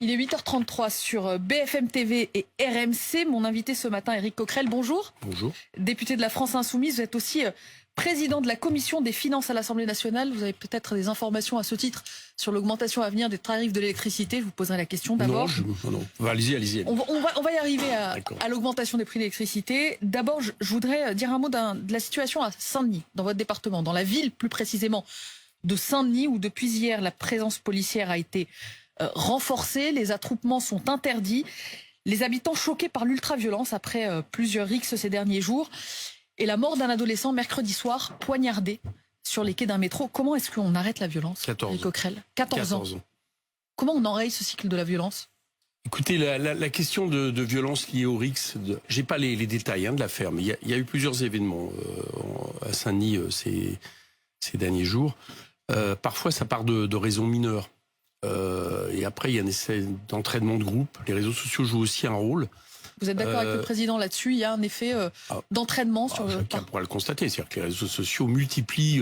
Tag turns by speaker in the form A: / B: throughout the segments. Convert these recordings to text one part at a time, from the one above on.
A: Il est 8h33 sur BFM TV et RMC. Mon invité ce matin, Éric Coquerel, bonjour.
B: Bonjour.
A: Député de la France Insoumise, vous êtes aussi président de la Commission des finances à l'Assemblée nationale. Vous avez peut-être des informations à ce titre sur l'augmentation à venir des tarifs de l'électricité. Je vous poserai la question d'abord.
B: Non. Allez-y.
A: On va y arriver à l'augmentation des prix de l'électricité. D'abord, je voudrais dire un mot de la situation à Saint-Denis, dans votre département, dans la ville plus précisément de Saint-Denis, où depuis hier, la présence policière a été renforcés, les attroupements sont interdits, les habitants choqués par l'ultra-violence après plusieurs rixes ces derniers jours et la mort d'un adolescent mercredi soir poignardé sur les quais d'un métro. Comment est-ce qu'on arrête la violence,
B: 14
A: Coquerel 14 ans. Comment on enraye ce cycle de la violence?
B: Écoutez, la question de violence liée au rix, j'ai pas les détails de l'affaire, mais il y a eu plusieurs événements à Saint-Denis ces derniers jours. Parfois, ça part de raisons mineures. Et après, il y a un essai d'entraînement de groupe. Les réseaux sociaux jouent aussi un rôle.
A: Vous êtes d'accord avec le président là-dessus? Il y a un effet d'entraînement sur
B: chacun pourra le constater. C'est-à-dire que les réseaux sociaux multiplient,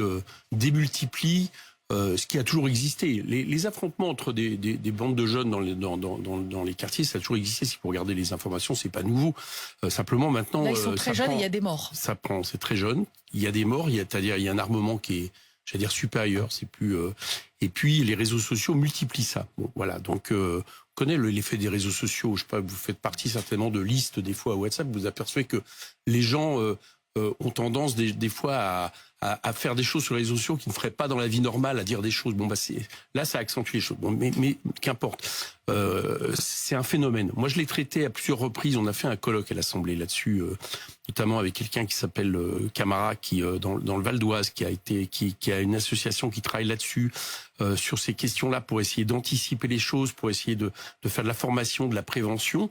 B: démultiplient ce qui a toujours existé. Les affrontements entre des bandes de jeunes dans les quartiers, ça a toujours existé. Si vous regardez les informations, c'est pas nouveau. Simplement maintenant,
A: là, ils sont très jeunes et il y a des morts.
B: C'est très jeune. Il y a des morts. C'est-à-dire il y a un armement qui est, j'allais dire, supérieur. C'est plus. Et puis les réseaux sociaux multiplient ça. Bon, voilà. Donc on connaît l'effet des réseaux sociaux. Je sais pas, vous faites partie certainement de listes des fois à WhatsApp. Vous apercevez que les gens ont tendance des fois à faire des choses sur les réseaux sociaux qu'ils ne feraient pas dans la vie normale, à dire des choses. Bon bah là ça accentue les choses. Bon, mais qu'importe. C'est un phénomène. Moi je l'ai traité à plusieurs reprises. On a fait un colloque à l'Assemblée là-dessus, notamment avec quelqu'un qui s'appelle Camara, qui dans le Val d'Oise, qui a une association qui travaille là-dessus, sur ces questions-là, pour essayer d'anticiper les choses, pour essayer de faire de la formation, de la prévention.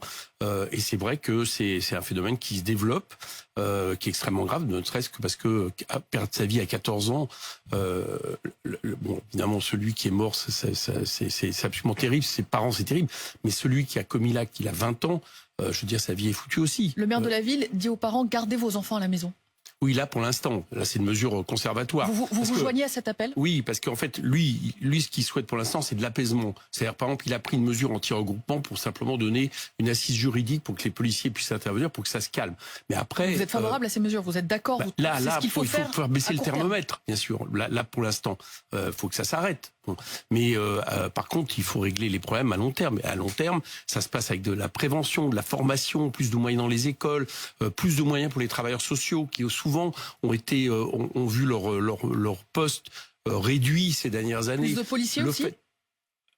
B: Et c'est vrai que c'est un phénomène qui se développe, qui est extrêmement grave, ne serait-ce que parce que perdre sa vie à 14 ans, bon, évidemment, celui qui est mort, c'est absolument terrible. Ses parents, c'est terrible. Mais celui qui a commis l'acte, il a 20 ans, je veux dire, sa vie est foutue aussi.
A: Le maire de la ville dit aux parents, gardez vos enfants à la maison.
B: Oui, là, pour l'instant. Là, c'est une mesure conservatoire.
A: Vous joignez à cet appel?
B: Oui, parce qu'en fait, lui, ce qu'il souhaite pour l'instant, c'est de l'apaisement. C'est-à-dire, par exemple, il a pris une mesure anti-regroupement pour simplement donner une assise juridique pour que les policiers puissent intervenir, pour que ça se calme. Mais après...
A: Vous êtes favorable à ces mesures? Vous êtes d'accord?
B: Là, il faut faire baisser le thermomètre, bien sûr. Là, pour l'instant, faut que ça s'arrête. Bon. Mais par contre, il faut régler les problèmes à long terme. Et à long terme, ça se passe avec de la prévention, de la formation, plus de moyens dans les écoles, plus de moyens pour les travailleurs sociaux qui souvent ont vu leur poste réduit ces dernières années.
A: Plus de policiers aussi.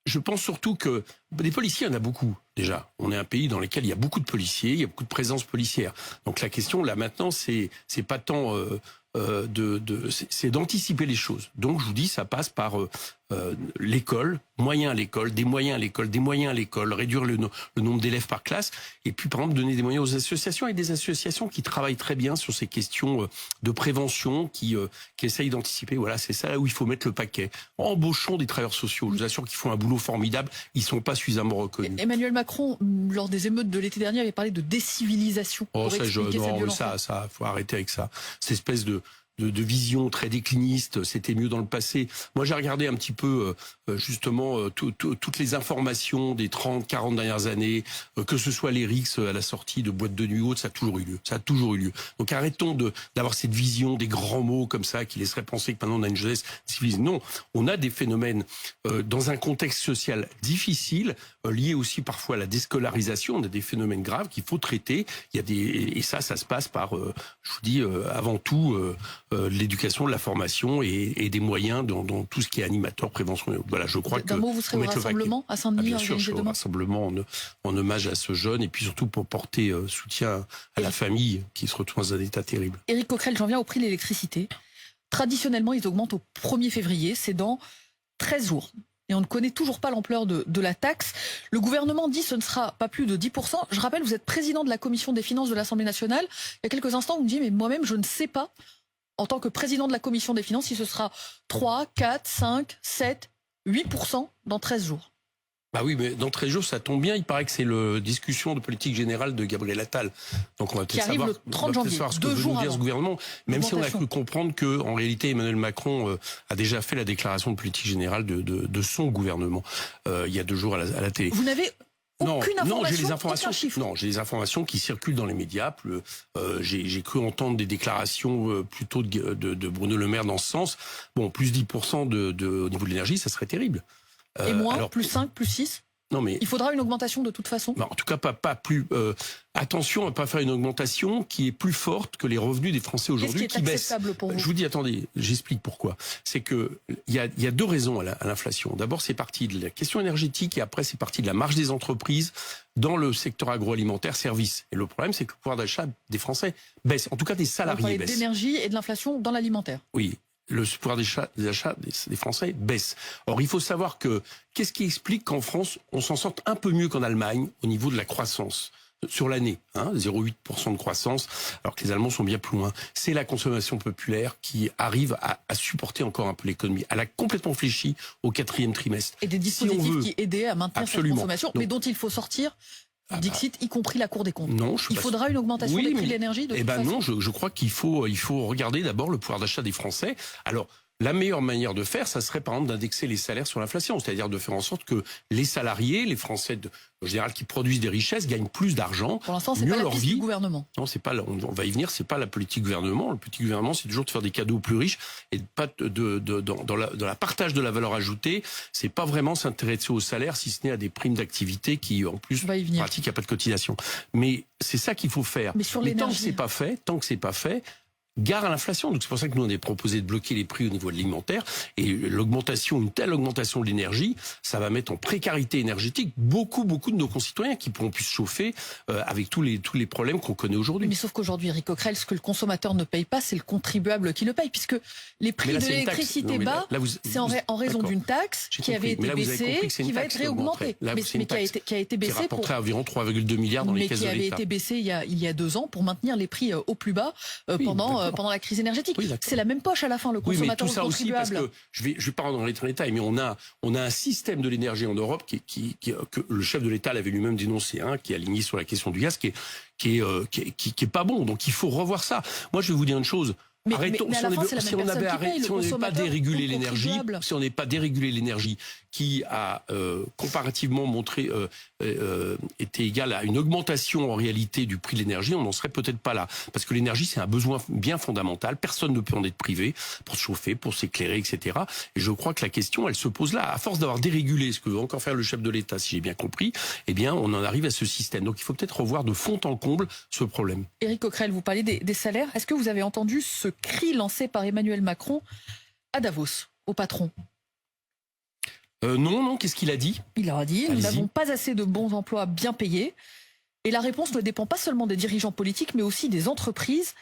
B: Je pense surtout que des policiers, il y en a beaucoup déjà. On est un pays dans lequel il y a beaucoup de policiers, il y a beaucoup de présence policière. Donc la question là maintenant, c'est pas tant c'est d'anticiper les choses. Donc je vous dis, ça passe par l'école, moyens à l'école, des moyens à l'école, des moyens à l'école, réduire le nombre d'élèves par classe, et puis par exemple donner des moyens aux associations, et des associations qui travaillent très bien sur ces questions de prévention, qui essayent d'anticiper. Voilà, c'est ça là où il faut mettre le paquet. Embauchons des travailleurs sociaux. Je vous assure qu'ils font un boulot formidable. Ils sont pas suffisamment reconnus.
A: Emmanuel Macron, lors des émeutes de l'été dernier, avait parlé de décivilisation.
B: Oh, ça, faut arrêter avec ça. Cette espèce de vision très décliniste, c'était mieux dans le passé. Moi, j'ai regardé un petit peu, justement, toutes les informations des 30, 40 dernières années, que ce soit les rixes à la sortie de boîtes de nuit ou autres, ça a toujours eu lieu. Ça a toujours eu lieu. Donc arrêtons d'avoir cette vision des grands mots comme ça, qui laisserait penser que maintenant on a une jeunesse civilisée. Non, on a des phénomènes dans un contexte social difficile, liés aussi parfois à la déscolarisation. On a des phénomènes graves qu'il faut traiter. Et ça se passe par, je vous dis, avant tout, l'éducation, de la formation et des moyens dans tout ce qui est animateur, prévention. Voilà, je crois que...
A: Vous serez au rassemblement à Saint-Denis?
B: Bien sûr, je serai au rassemblement en hommage à ce jeune, et puis surtout pour porter soutien à la famille qui se retrouve dans un état terrible.
A: Éric Coquerel, j'en viens au prix de l'électricité. Traditionnellement, ils augmentent au 1er février, c'est dans 13 jours. Et on ne connaît toujours pas l'ampleur de la taxe. Le gouvernement dit que ce ne sera pas plus de 10%. Je rappelle, vous êtes président de la Commission des finances de l'Assemblée nationale. Il y a quelques instants, vous me dites, mais moi-même, je ne sais pas, en tant que président de la Commission des finances, si ce sera 3, 4, 5, 7, 8% dans 13 jours.
B: Bah oui, mais d'entrée de jeu, ça tombe bien. Il paraît que c'est la discussion de politique générale de Gabriel Attal. Donc on va peut-être savoir,
A: le 30 janvier,
B: savoir ce que veut nous dire ce gouvernement. Même si on a cru comprendre que, en réalité, Emmanuel Macron a déjà fait la déclaration de politique générale de son gouvernement il y a 2 jours à la télé.
A: Vous n'avez aucune information,
B: non, j'ai les informations.
A: aucun chiffre.
B: Non, j'ai les informations qui circulent dans les médias. J'ai cru entendre des déclarations plutôt de Bruno Le Maire dans ce sens. Bon, plus 10% au niveau de l'énergie, ça serait terrible.
A: Et moins, alors, plus 5, plus 6 ?
B: Non, mais
A: il faudra une augmentation de toute façon.
B: En tout cas, pas plus. Attention à ne pas faire une augmentation qui est plus forte que les revenus des Français aujourd'hui qui baissent.
A: Pour vous ?
B: Je vous dis, attendez, j'explique pourquoi. C'est que il y a 2 raisons à l'inflation. D'abord, c'est parti de la question énergétique et après, c'est parti de la marge des entreprises dans le secteur agroalimentaire, service. Et le problème, c'est que le pouvoir d'achat des Français baisse. En tout cas, des salariés baissent.
A: D'énergie et de l'inflation dans l'alimentaire.
B: Oui. Le pouvoir d'achat des Français baisse. Or, il faut savoir que qu'est-ce qui explique qu'en France, on s'en sorte un peu mieux qu'en Allemagne au niveau de la croissance sur l'année, 0,8% de croissance, alors que les Allemands sont bien plus loin. C'est la consommation populaire qui arrive à supporter encore un peu l'économie. Elle a complètement fléchi au 4e trimestre.
A: Et des dispositifs qui aidaient à maintenir cette consommation, mais dont il faut sortir. Dixit, y compris la Cour des comptes.
B: Non,
A: il faudra une augmentation des prix de l'énergie de toute façon.
B: Non, je crois qu'il faut regarder d'abord le pouvoir d'achat des Français. Alors, la meilleure manière de faire, ça serait par exemple d'indexer les salaires sur l'inflation, c'est-à-dire de faire en sorte que les salariés, les Français en général qui produisent des richesses, gagnent plus d'argent.
A: Pour l'instant, c'est pas la politique du gouvernement.
B: Non, c'est pas. On va y venir. C'est pas la politique du gouvernement. Le politique du gouvernement, c'est toujours de faire des cadeaux aux plus riches et pas dans la partage de la valeur ajoutée. C'est pas vraiment s'intéresser au salaire, si ce n'est à des primes d'activité qui, en plus, pratiquent, il n'y a pas de cotisation. Mais c'est ça qu'il faut faire.
A: Mais
B: tant que c'est pas fait, gare à l'inflation. Donc c'est pour ça que nous on a proposé de bloquer les prix au niveau de l'alimentaire et une telle augmentation de l'énergie, ça va mettre en précarité énergétique beaucoup de nos concitoyens qui pourront plus se chauffer avec tous les problèmes qu'on connaît aujourd'hui.
A: Mais sauf qu'aujourd'hui, Éric Coquerel, ce que le consommateur ne paye pas, c'est le contribuable qui le paye, puisque les prix de l'électricité bas, c'est en raison d'une taxe qui avait été baissée, qui va être réaugmentée, mais qui a été baissée
B: qui rapporterait environ 3,2 milliards dans les caisses de l'État.
A: Mais qui avait été baissée il y a 2 ans pour maintenir les prix au plus bas pendant la crise énergétique. C'est la même poche à la fin, le consommateur,
B: mais tout ça
A: le contribuable.
B: aussi, parce que je vais pas rentrer dans les détails, mais on a un système de l'énergie en Europe que le chef de l'État l'avait lui-même dénoncé, qui est aligné sur la question du gaz, qui est pas bon. Donc il faut revoir ça. Moi, je vais vous dire une chose. Arrêtons. Si on n'avait pas dérégulé l'énergie, qui a comparativement montré était égal à une augmentation en réalité du prix de l'énergie, on n'en serait peut-être pas là. Parce que l'énergie, c'est un besoin bien fondamental. Personne ne peut en être privé pour se chauffer, pour s'éclairer, etc. Et je crois que la question, elle se pose là. À force d'avoir dérégulé ce que veut encore faire le chef de l'État, si j'ai bien compris, eh bien, on en arrive à ce système. Donc il faut peut-être revoir de fond en comble ce problème.
A: Éric Coquerel, vous parlez des salaires. Est-ce que vous avez entendu ce cri lancé par Emmanuel Macron à Davos, au patron?
B: Non, qu'est-ce qu'il a dit?
A: Il leur a dit, nous n'avons pas assez de bons emplois bien payés. Et la réponse ne dépend pas seulement des dirigeants politiques, mais aussi des entreprises.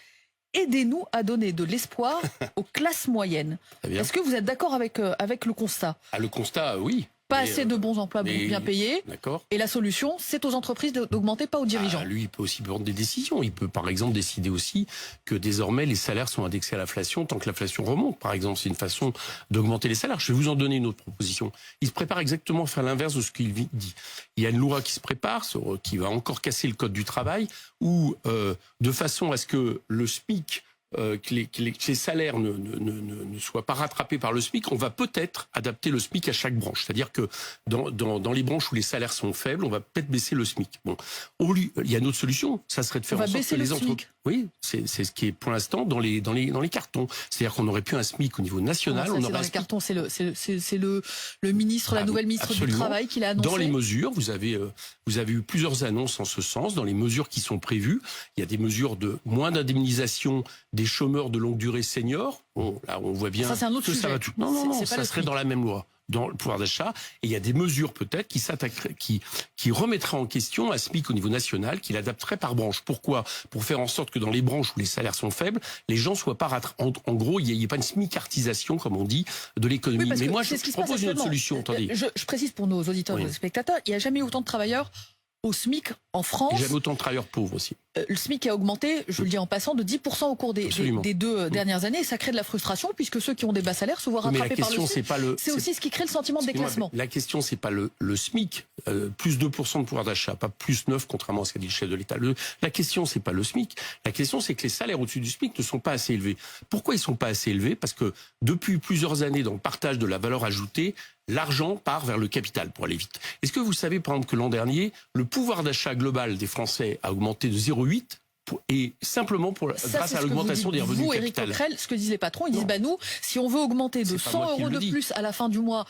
A: Aidez-nous à donner de l'espoir aux classes moyennes. Est-ce que vous êtes d'accord avec le constat?
B: Le constat, oui.
A: Pas assez de bons emplois bien payés.
B: D'accord.
A: Et la solution, c'est aux entreprises d'augmenter, pas aux dirigeants.
B: Lui, il peut aussi prendre des décisions. Il peut, par exemple, décider aussi que désormais, les salaires sont indexés à l'inflation tant que l'inflation remonte. Par exemple, c'est une façon d'augmenter les salaires. Je vais vous en donner une autre proposition. Il se prépare exactement à faire l'inverse de ce qu'il dit. Il y a une loi qui se prépare, qui va encore casser le code du travail, où, de façon à ce que le SMIC, que les salaires ne soient pas rattrapés par le SMIC, on va peut-être adapter le SMIC à chaque branche. C'est-à-dire que dans les branches où les salaires sont faibles, on va peut-être baisser le SMIC. Bon, il y a une autre solution, ça serait de faire en sorte que les entreprises... Oui, c'est ce qui est pour l'instant dans les cartons. C'est-à-dire qu'on aurait pu un SMIC au niveau national.
A: On aurait dans les cartons, c'est le ministre, la nouvelle ministre du Travail qui l'a annoncé.
B: Dans les mesures, vous avez eu plusieurs annonces en ce sens. Dans les mesures qui sont prévues, il y a des mesures de moins d'indemnisation des chômeurs de longue durée seniors. Bon, là, on voit bien
A: ça, c'est un autre sujet.
B: Ça va tout. Non, ça serait dans la même loi, dans le pouvoir d'achat. Et il y a des mesures peut-être qui remettraient en question un SMIC au niveau national, qui l'adapterait par branche. Pourquoi? Pour faire en sorte que dans les branches où les salaires sont faibles, les gens soient pas en gros, il n'y ait pas une smicartisation, comme on dit, de l'économie.
A: Oui,
B: mais moi, je propose une autre solution. Attendez.
A: Je précise pour nos auditeurs et nos spectateurs, il n'y a jamais eu autant de travailleurs au SMIC en France.
B: Et j'aime autant de travailleurs pauvres aussi.
A: Le SMIC a augmenté, je le dis en passant, de 10% au cours des 2 dernières années. Et ça crée de la frustration puisque ceux qui ont des bas salaires se voient rattrapés par le SMIC. C'est aussi ce qui crée le sentiment de déclassement.
B: La question, c'est pas le SMIC, plus 2% de pouvoir d'achat, pas plus 9, contrairement à ce qu'a dit le chef de l'État. La question, c'est pas le SMIC. La question, c'est que les salaires au-dessus du SMIC ne sont pas assez élevés. Pourquoi ils sont pas assez élevés? Parce que depuis plusieurs années, dans le partage de la valeur ajoutée, l'argent part vers le capital pour aller vite. Est-ce que vous savez, par exemple, que l'an dernier, le pouvoir d'achat global des Français a augmenté de 0,8 et simplement grâce à l'augmentation des revenus du capital.
A: Éric Coquerel, ce que disent les patrons, ils disent nous, si on veut augmenter de 100 € de plus à la fin du mois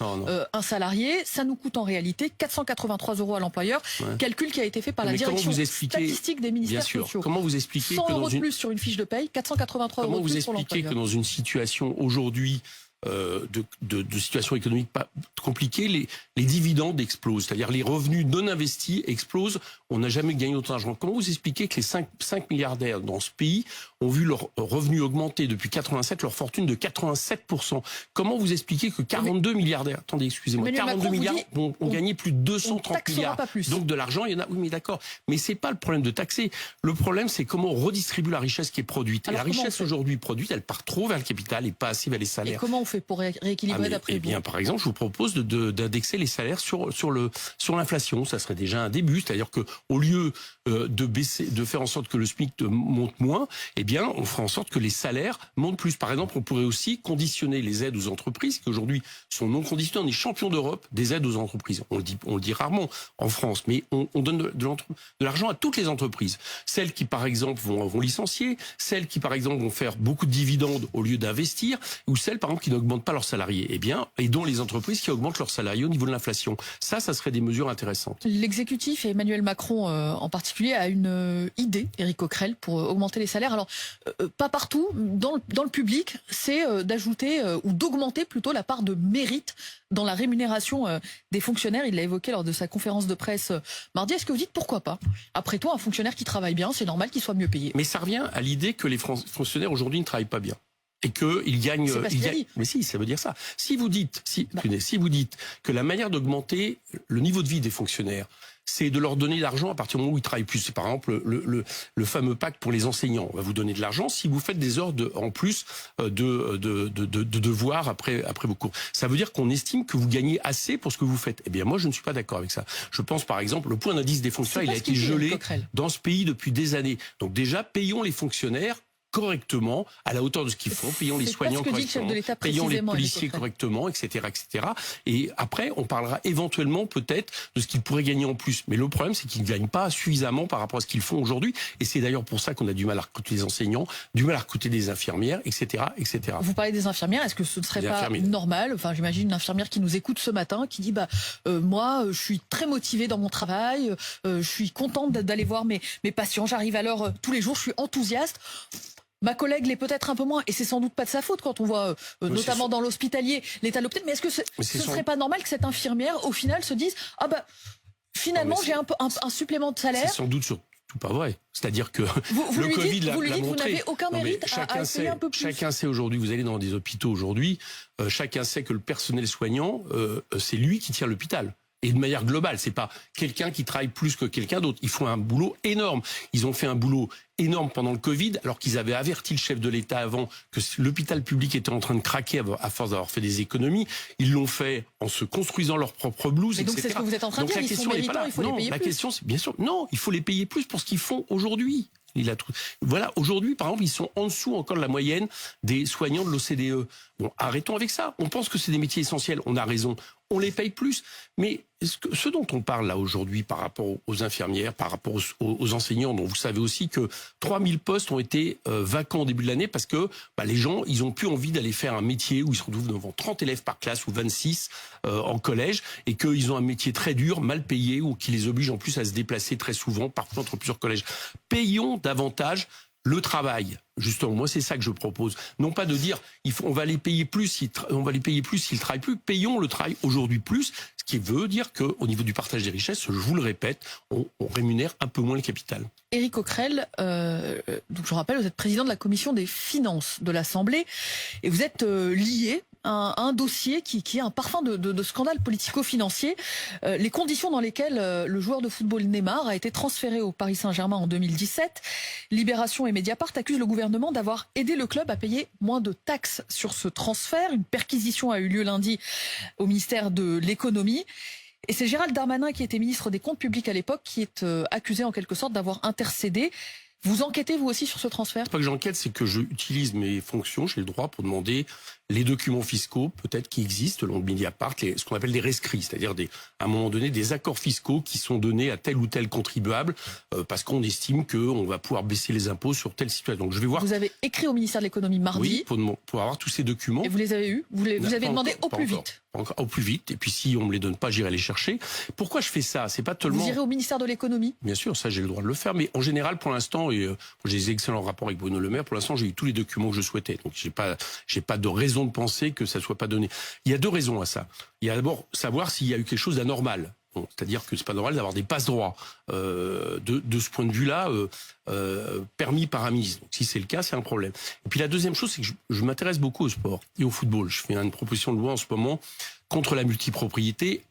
A: un salarié, ça nous coûte en réalité 483 € à l'employeur. Calcul qui a été fait par la direction statistique des ministères sociaux.
B: Comment vous expliquez
A: 100 € de plus sur une fiche de paye, 483 € de plus pour l'employeur.
B: Comment vous expliquez que dans une situation aujourd'hui de situation économique pas compliquée, les dividendes explosent, c'est-à-dire les revenus non investis explosent, on n'a jamais gagné autant d'argent. Comment vous expliquez que les 5 milliardaires dans ce pays ont vu leurs revenus augmenter depuis 87, leur fortune de 87%? Comment vous expliquez que 42 milliardaires, attendez, excusez-moi, 42 milliards ont gagné plus de 230 milliards. Donc de l'argent, il y en a, oui mais d'accord, mais c'est pas le problème de taxer. Le problème, c'est comment on redistribue la richesse qui est produite.
A: Alors,
B: et la richesse aujourd'hui produite, elle part trop vers le capital et pas assez vers les salaires.
A: Et comment on fait pour rééquilibrer d'après vous?
B: Eh bien, par exemple, je vous propose d'indexer les salaires sur l'inflation. Ça serait déjà un début, c'est-à-dire que au lieu de faire en sorte que le SMIC monte moins, eh bien, on fera en sorte que les salaires montent plus. Par exemple, on pourrait aussi conditionner les aides aux entreprises, qui aujourd'hui sont non conditionnées. On est champion d'Europe des aides aux entreprises. On le dit rarement en France, mais on donne de l'argent à toutes les entreprises. Celles qui, par exemple, vont licencier, celles qui, par exemple, vont faire beaucoup de dividendes au lieu d'investir, ou celles, par exemple, qui n'augmentent pas leurs salariés. Eh bien, et dont les entreprises qui augmentent leurs salariés au niveau de l'inflation. Ça serait des mesures intéressantes.
A: L'exécutif et Emmanuel Macron en particulier a une idée, Éric Coquerel, pour augmenter les salaires. Alors, pas partout, dans le public, c'est d'ajouter ou d'augmenter plutôt la part de mérite dans la rémunération des fonctionnaires. Il l'a évoqué lors de sa conférence de presse mardi. Est-ce que vous dites pourquoi pas? Après tout, un fonctionnaire qui travaille bien, c'est normal qu'il soit mieux payé.
B: Mais ça revient à l'idée que les fonctionnaires aujourd'hui ne travaillent pas bien. Et qu'ils gagnent. Mais si, ça veut dire ça. Si vous dites que la manière d'augmenter le niveau de vie des fonctionnaires, c'est de leur donner de l'argent à partir du moment où ils travaillent plus. C'est par exemple le fameux pacte pour les enseignants. On va vous donner de l'argent si vous faites des heures en plus de devoirs après vos cours. Ça veut dire qu'on estime que vous gagnez assez pour ce que vous faites. Eh bien, moi, je ne suis pas d'accord avec ça. Je pense, par exemple, le point d'indice des fonctionnaires, il a été gelé dans ce pays depuis des années. Donc déjà, payons les fonctionnaires correctement, à la hauteur de ce qu'ils font, payons les soignants correctement, payons les policiers correctement, etc., etc. Et après, on parlera éventuellement peut-être de ce qu'ils pourraient gagner en plus. Mais le problème, c'est qu'ils ne gagnent pas suffisamment par rapport à ce qu'ils font aujourd'hui. Et c'est d'ailleurs pour ça qu'on a du mal à recruter des enseignants, du mal à recruter des infirmières, etc., etc.
A: Vous parlez des infirmières, est-ce que ce ne serait pas normal? Enfin, j'imagine une infirmière qui nous écoute ce matin, qui dit moi, je suis très motivée dans mon travail, je suis contente d'aller voir mes patients, j'arrive à l'heure tous les jours, je suis enthousiaste. Ma collègue l'est peut-être un peu moins, et c'est sans doute pas de sa faute quand on voit, notamment dans l'hospitalier, l'état de l'hôpital. Mais est-ce que ce serait pas normal que cette infirmière, au final, se dise finalement, j'ai un supplément de salaire?
B: C'est sans doute surtout pas vrai. C'est-à-dire que le Covid l'a montré.
A: Vous n'avez aucun mérite à essayer un peu plus.
B: Chacun sait aujourd'hui, vous allez dans des hôpitaux aujourd'hui, chacun sait que le personnel soignant, c'est lui qui tient l'hôpital. Et de manière globale, c'est pas quelqu'un qui travaille plus que quelqu'un d'autre. Ils font un boulot énorme. Ils ont fait un boulot énorme pendant le Covid, alors qu'ils avaient averti le chef de l'État avant que l'hôpital public était en train de craquer à force d'avoir fait des économies. Ils l'ont fait en se construisant leur propre blouse, etc.
A: Donc c'est ce que vous êtes en train de dire, ils sont méritants, il faut les payer plus.
B: La question, c'est bien sûr, non, il faut les payer plus pour ce qu'ils font aujourd'hui. Voilà, aujourd'hui, par exemple, ils sont en dessous encore de la moyenne des soignants de l'OCDE. Bon, arrêtons avec ça. On pense que c'est des métiers essentiels. On a raison. On les paye plus. Mais ce dont on parle là aujourd'hui par rapport aux infirmières, par rapport aux enseignants, dont vous savez aussi que 3000 postes ont été vacants au début de l'année parce que les gens, ils ont plus envie d'aller faire un métier où ils se retrouvent devant 30 élèves par classe ou 26 en collège et qu'ils ont un métier très dur, mal payé ou qui les oblige en plus à se déplacer très souvent, parfois entre plusieurs collèges. Payons davantage le travail. Justement, moi, c'est ça que je propose. Non pas de dire, on va les payer plus s'ils travaillent plus. Payons le travail aujourd'hui plus, ce qui veut dire qu'au niveau du partage des richesses, je vous le répète, on rémunère un peu moins le capital.
A: Éric Coquerel, donc je rappelle, vous êtes président de la commission des finances de l'Assemblée et vous êtes lié un dossier qui est un parfum de scandale politico-financier. Les conditions dans lesquelles le joueur de football Neymar a été transféré au Paris Saint-Germain en 2017. Libération et Mediapart accusent le gouvernement d'avoir aidé le club à payer moins de taxes sur ce transfert. Une perquisition a eu lieu lundi au ministère de l'économie. Et c'est Gérald Darmanin, qui était ministre des Comptes publics à l'époque, qui est accusé en quelque sorte d'avoir intercédé. Vous enquêtez vous aussi sur ce transfert?
B: C'est pas que j'enquête, c'est que j'utilise mes fonctions, j'ai le droit pour demander les documents fiscaux, peut-être qui existent, selon le Mediapart, ce qu'on appelle des rescrits, c'est-à-dire à un moment donné des accords fiscaux qui sont donnés à tel ou tel contribuable parce qu'on estime qu'on va pouvoir baisser les impôts sur telle situation. Donc je vais voir.
A: Vous avez écrit au ministère de l'économie mardi.
B: Oui, pour avoir tous ces documents.
A: Et vous les avez eus? Vous avez demandé au plus vite?
B: Au plus vite. Et puis si on me les donne pas, j'irai les chercher. Pourquoi je fais ça? C'est pas tellement.
A: Vous irez au ministère de l'économie?
B: Bien sûr, ça j'ai le droit de le faire. Mais en général, pour l'instant, et j'ai des excellents rapports avec Bruno Le Maire. Pour l'instant, j'ai eu tous les documents que je souhaitais. Donc j'ai pas de raison de penser que ça soit pas donné. Il y a deux raisons à ça. Il y a d'abord savoir s'il y a eu quelque chose d'anormal. Bon, c'est-à-dire que c'est pas normal d'avoir des passe-droits de ce point de vue-là permis par un ministre. Donc si c'est le cas, c'est un problème. Et puis la deuxième chose, c'est que je m'intéresse beaucoup au sport et au football. Je fais une proposition de loi en ce moment contre la multipropriété,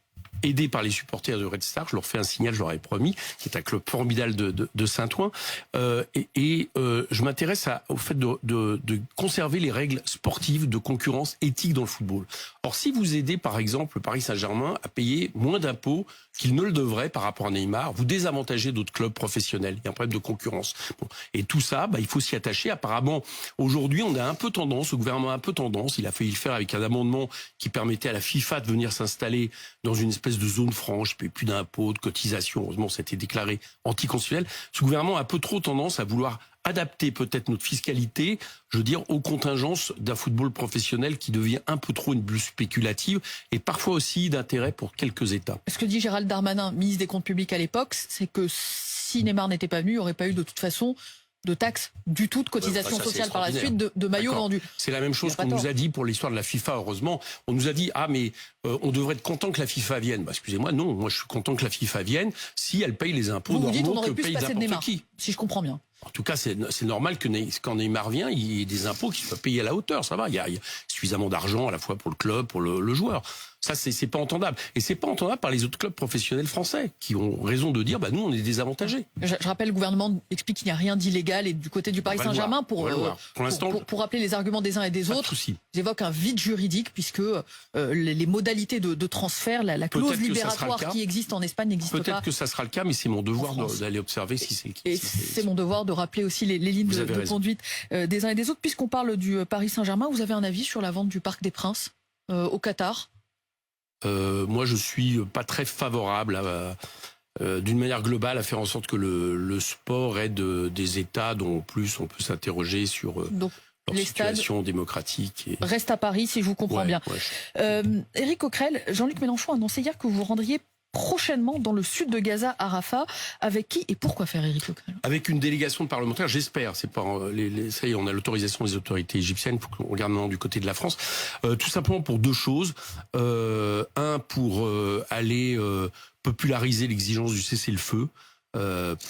B: aidé par les supporters de Red Star. Je leur fais un signal, je leur ai promis, qui est un club formidable de Saint-Ouen. Je m'intéresse au fait de conserver les règles sportives de concurrence éthique dans le football. Or, si vous aidez, par exemple, le Paris Saint-Germain à payer moins d'impôts qu'il ne le devrait par rapport à Neymar, vous désavantagez d'autres clubs professionnels. Il y a un problème de concurrence. Bon. Et tout ça, il faut s'y attacher. Apparemment, aujourd'hui, on a un peu tendance, le gouvernement a un peu tendance, il a failli le faire avec un amendement qui permettait à la FIFA de venir s'installer dans une espèce de zone franche, puis plus d'impôts, de cotisations. Heureusement, ça a été déclaré anticonstitutionnel. Ce gouvernement a un peu trop tendance à vouloir adapter peut-être notre fiscalité, je veux dire, aux contingences d'un football professionnel qui devient un peu trop une bulle spéculative et parfois aussi d'intérêt pour quelques États.
A: Ce que dit Gérald Darmanin, ministre des Comptes publics à l'époque, c'est que si Neymar n'était pas venu, il n'y aurait pas eu de toute façon de taxes du tout, de cotisation sociale par la suite, de maillots vendus.
B: C'est la même chose qu'on nous a dit pour l'histoire de la FIFA, heureusement. On nous a dit, on devrait être content que la FIFA vienne. Excusez-moi, non, moi je suis content que la FIFA vienne si elle paye les impôts normaux que paye n'importe qui.
A: Si je comprends bien.
B: En tout cas, c'est normal que quand Neymar vient, il y ait des impôts qui soient payés à la hauteur. Ça va, il y a suffisamment d'argent à la fois pour le club, pour le joueur. Ça, c'est pas entendable. Et c'est pas entendable par les autres clubs professionnels français qui ont raison de dire, nous, on est désavantagés.
A: Je rappelle, le gouvernement explique qu'il n'y a rien d'illégal et du côté du Paris Saint-Germain pour rappeler les arguments des uns et des autres. Ils évoquent un vide juridique puisque les modalités de transfert, la clause libératoire qui existe en Espagne n'existe pas.
B: Peut-être que ça sera le cas, mais c'est mon devoir d'aller observer si c'est le cas.
A: Et c'est mon devoir de rappeler aussi les lignes de conduite des uns et des autres. Puisqu'on parle du Paris Saint-Germain, vous avez un avis sur la vente du Parc des Princes au Qatar?
B: Moi, je suis pas très favorable d'une manière globale à faire en sorte que le sport aide des États dont en plus on peut s'interroger sur leur situation démocratique.
A: Reste à Paris, si je vous comprends bien. Éric Coquerel, Jean-Luc Mélenchon a annoncé hier que vous rendriez prochainement dans le sud de Gaza, à Rafah. Avec qui et pourquoi faire, Éric Coquerel?
B: Avec une délégation de parlementaires, j'espère. C'est pas ça y est, on a l'autorisation des autorités égyptiennes. Il faut qu'on regarde maintenant du côté de la France. Tout simplement pour deux choses. Un, pour aller populariser l'exigence du cessez-le-feu.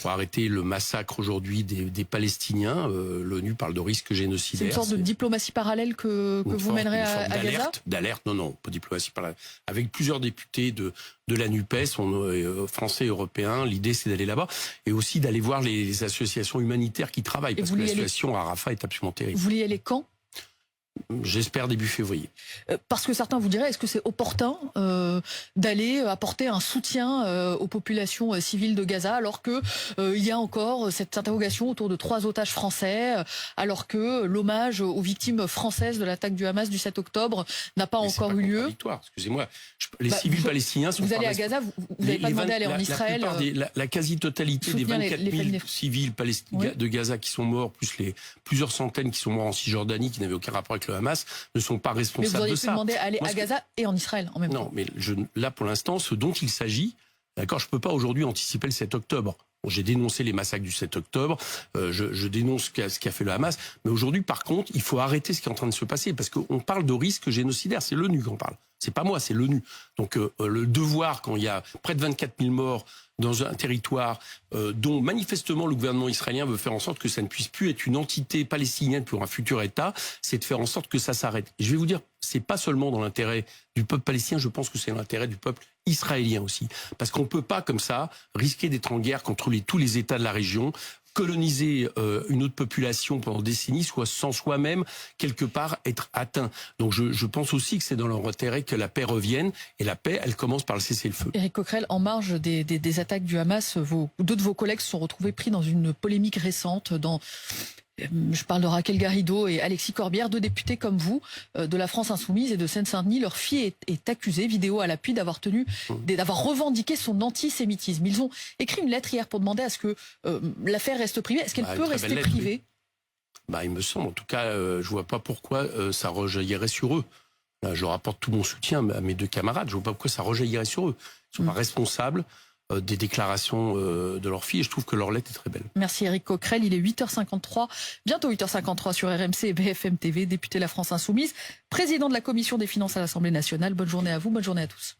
B: Pour arrêter le massacre aujourd'hui des Palestiniens. L'ONU parle de risque génocidaire.
A: C'est une sorte de diplomatie parallèle que vous mènerez à Gaza?
B: D'alerte, non, pas diplomatie parallèle. Avec plusieurs députés de la NUPES, français et européens, l'idée c'est d'aller là-bas et aussi d'aller voir les associations humanitaires qui travaillent parce que la situation à Rafah est absolument terrible.
A: Vous voulez y aller quand?
B: J'espère début février.
A: Parce que certains vous diraient, est-ce que c'est opportun d'aller apporter un soutien aux populations civiles de Gaza alors que il y a encore cette interrogation autour de 3 otages français, alors que l'hommage aux victimes françaises de l'attaque du Hamas du 7 octobre n'a pas encore eu lieu?
B: Excusez-moi, les civils palestiniens sont...
A: Vous allez à Gaza, vous n'avez pas demandé d'aller en Israël?
B: La quasi-totalité des 24 000 civils de Gaza qui sont morts, plus les plusieurs centaines qui sont morts en Cisjordanie, qui n'avaient aucun rapport avec le Hamas, ne sont pas responsables de ça.
A: Mais vous auriez pu demander à aller à Gaza et en Israël en même temps.
B: Non, mais là pour l'instant, ce dont il s'agit, d'accord, je peux pas aujourd'hui anticiper le 7 octobre. Bon, j'ai dénoncé les massacres du 7 octobre, je dénonce ce qu'a fait le Hamas, mais aujourd'hui par contre, il faut arrêter ce qui est en train de se passer, parce qu'on parle de risque génocidaire, c'est l'ONU qui en parle. C'est pas moi, c'est l'ONU. Donc le devoir, quand il y a près de 24 000 morts dans un territoire dont manifestement le gouvernement israélien veut faire en sorte que ça ne puisse plus être une entité palestinienne pour un futur État, c'est de faire en sorte que ça s'arrête. Et je vais vous dire, c'est pas seulement dans l'intérêt du peuple palestinien, je pense que c'est dans l'intérêt du peuple israélien aussi. Parce qu'on peut pas, comme ça, risquer d'être en guerre contre tous les États de la région, coloniser une autre population pendant des décennies, soit sans soi-même, quelque part, être atteint. Donc je pense aussi que c'est dans leur intérêt que la paix revienne. Et la paix, elle commence par le cessez-le-feu.
A: Éric Coquerel, en marge des attaques du Hamas, deux de vos collègues se sont retrouvés pris dans une polémique récente je parle de Raquel Garrido et Alexis Corbière, deux députés comme vous, de la France Insoumise et de Seine-Saint-Denis. Leur fille est accusée, vidéo à l'appui, d'avoir revendiqué son antisémitisme. Ils ont écrit une lettre hier pour demander à ce que l'affaire reste privée. Est-ce qu'elle peut rester privée ?
B: Il me semble, en tout cas, je vois pas pourquoi ça rejaillirait sur eux. Là, je rapporte tout mon soutien à mes deux camarades. Je vois pas pourquoi ça rejaillirait sur eux. Ils sont pas responsables des déclarations de leur fille, et je trouve que leur lettre est très belle.
A: Merci Éric Coquerel, il est 8h53, bientôt 8h53 sur RMC et BFM TV, député La France Insoumise, président de la Commission des finances à l'Assemblée nationale. Bonne journée à vous, bonne journée à tous.